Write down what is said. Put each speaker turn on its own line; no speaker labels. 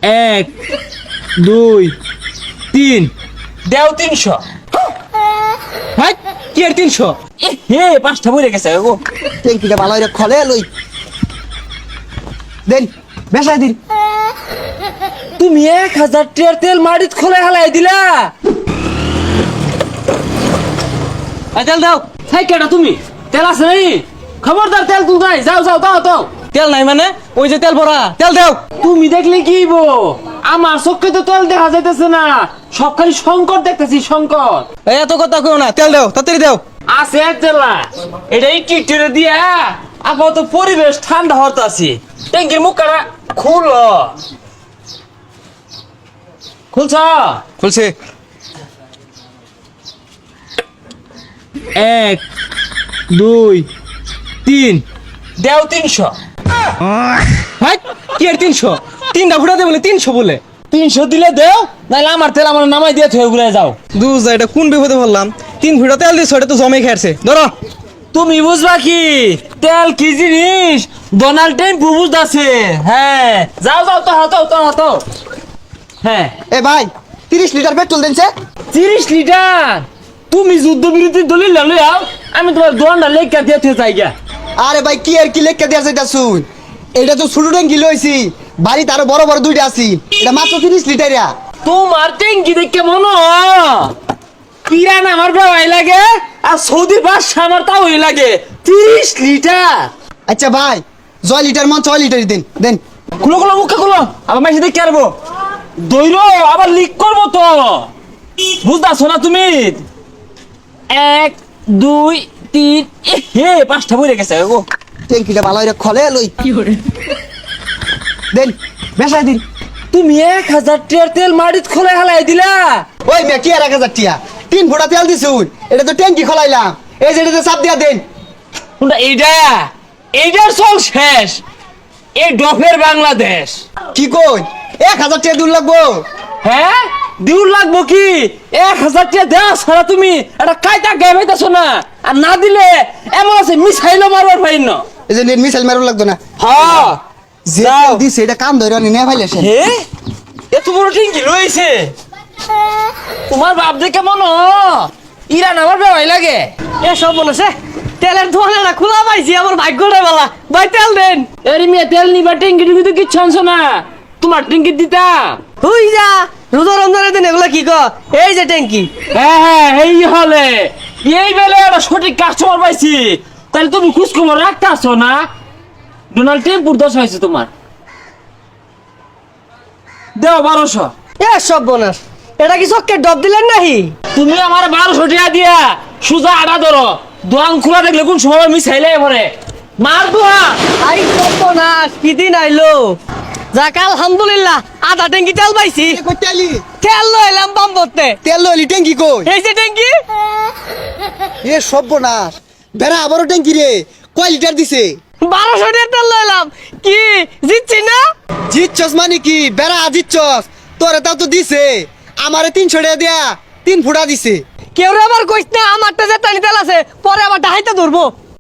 এক দুই তিন
দেও 300।
হাই কি আর 300?
হে 5টা বইরে গেছে গো।
ট্যাঙ্কিটা ভালো করে খলে লই দেন বেসাই দিন।
তুমি 1000 টাকার তেল মাটিত খোলে হালাই দিলা। তেল দাও। হাই কেডা তুমি? তেল আছে নাই? খবরদার তেল তুল নাই। যাও যাও দাও দাও। তেল নাই মানে ওই যে তেল ভরা, তেল দাও। তুমি দেখলে কি হইব? আমার চোখে তো তেল দেখা যাইতেছে না, সব খালি সংকট দেখতেছি সংকট।
এত কথা কইও না, তেল দাও তাড়াতাড়ি দাও।
আছে তেলা, এটা একটু একটু দিয়া আপাতত পরিবেশ ঠান্ডা হতে আছে। ট্যাঙ্কির মুখটা খুলো। খুলছ?
খুলছে। এক দুই তিন
দেও 300।
হাই কি আর 300? তিনটা ফুটাতে বলে 300 বলে।
300 দিলে দেও, নাহলে আমার তেল আমার নামাই দিয়ে থয়ে ঘুরে যাও।
দুজা এটা কোন বিপদে বললাম? 3 ফুটা তেল দিছ, এটা তো জমে খেয়েছে। ধরো
তুমি বুঝবা কি তেল কি জিনিস? ডোনাল্ড ট্রাম্প বুঝতাছে। হ্যাঁ যাও যাও তো হতো তো হতো। হ্যাঁ
এ ভাই 30 লিটার পেট্রোল দেনছে।
30 লিটার? তুমি যুদ্ধ বিরোধী দলিল লইয়াও, আমি তোমার দোয়ানটা লেখা দিয়ে থয়ে যাই গা।
আরে ভাই কি আর কি লেখা দেয়া যাইতা শুন, এটা তো ছোট ট্যাঙ্কি লইছি, বাড়িতে আরো বড় বড় দুইটা আছি, এটা মাত্র 30 লিটারিয়া।
তোমার ট্যাঙ্কি দেখে মনে ইরান আমার ভাই লাগে, আর সৌদি বাদশা আমার তাও লাগে। 30 লিটার?
আচ্ছা ভাই 6 লিটার মন 6 লিটারই দেন দেন।
খুলো খুলো মুখে খুলো, আবার মাইসে দেখতে পারবো। দৈর আবার লিক করবো তো, বুঝতেছো না তুমি? 1 2 3 হে 5টা বইরে গেছে গো।
ট্যাঙ্কিটা ভালো করে খলে লই দেন বেসাই দিন।
তুমি 1000 টাকার তেল মাটিত খোলে হালাই দিলা।
ওই মে কি আর 1000 টিয়া 3 ফুটা তেল দিছুন, এটা তো ট্যাঙ্কি খলাইলাম, এই যে এটাতে চাপ দিয়া দেন।
কোনটা এইটা? এইটার চল শেষ। এই ডফের বাংলাদেশ।
কি কই 1000 টাকা দূর লাগবো?
হ্যাঁ দিউর লাগবো কি? 1000 টাকা দেওয়া ছাড়া তুমি একটা কায়দা গায়ে পাইতেছো না। আর না দিলে এমন আছে মিসাইলও মারবার পাইন না।
এই যে নেট মিসাইল মারুন লাগতো না।
হ্যাঁ
যে
যাও।
দিছে এটা কাম ধরে নি নে ফাইলে সে।
হে এত বড় টিঙ্কি রয়েছে তোমার বাপ দেখে মনো ইরান আমার বেওয়াই লাগে।
এসব বলেছে তেলের দোকানটা খোলা পাইছি, আমার ভাগ্যটা বলা। ভাই তেল দেন।
এর মেয়ে তেল নিবা টিঙ্কি টিঙ্কি তো কিচ্ছু আনছো না, তোমার টিঙ্কি দিতা।
হুই যা রোজা রমজানের দিন এগুলা কি কর? এই যে ট্যাঙ্কি।
হ্যাঁ হ্যাঁ এই হলে এই বেলে একটা সঠিক কাস্টমার পাইছি। তাহলে তুমি খোঁজ খবর রাখতে আসছো না? ডোনাল্ড ট্রাম্পুর দোষ হয়েছে তোমার। দেও 1200।
এসব বোনাস এটা কি চক্কের ডব দিলেন নাহি?
তুমি আমার 1200 টাকা দিয়া সুজা আড়া ধরো, দোয়ান খোলা দেখলে কোন সময় মিসাইলে এবারে মার দোয়া।
আই বোনাস কি দিন আইলো? যাক আলহামদুলিল্লাহ আধা ট্যাঙ্কি তেল পাইছি।
কই তেলি
তেল লইলাম পাম্প করতে।
তেল লইলি ট্যাঙ্কি কই?
এই যে ট্যাঙ্কি।
এ সর্বনাশ, বেড়া আবারও ট্যাঙ্কি রে। কয় লিটার দিছে?
1200 টাকা তেল লইলাম, কি জিতছি না?
জিতছস মানে কি? বেড়া জিতছস, তোরে তাও তো দিছে। আমারে 300 টাকা দিয়া 3 ফুটা দিছে।
কেউ আবার কইস না আমারটা যে তেল আছে, পরে আবার ডাহাইতে ধরবো।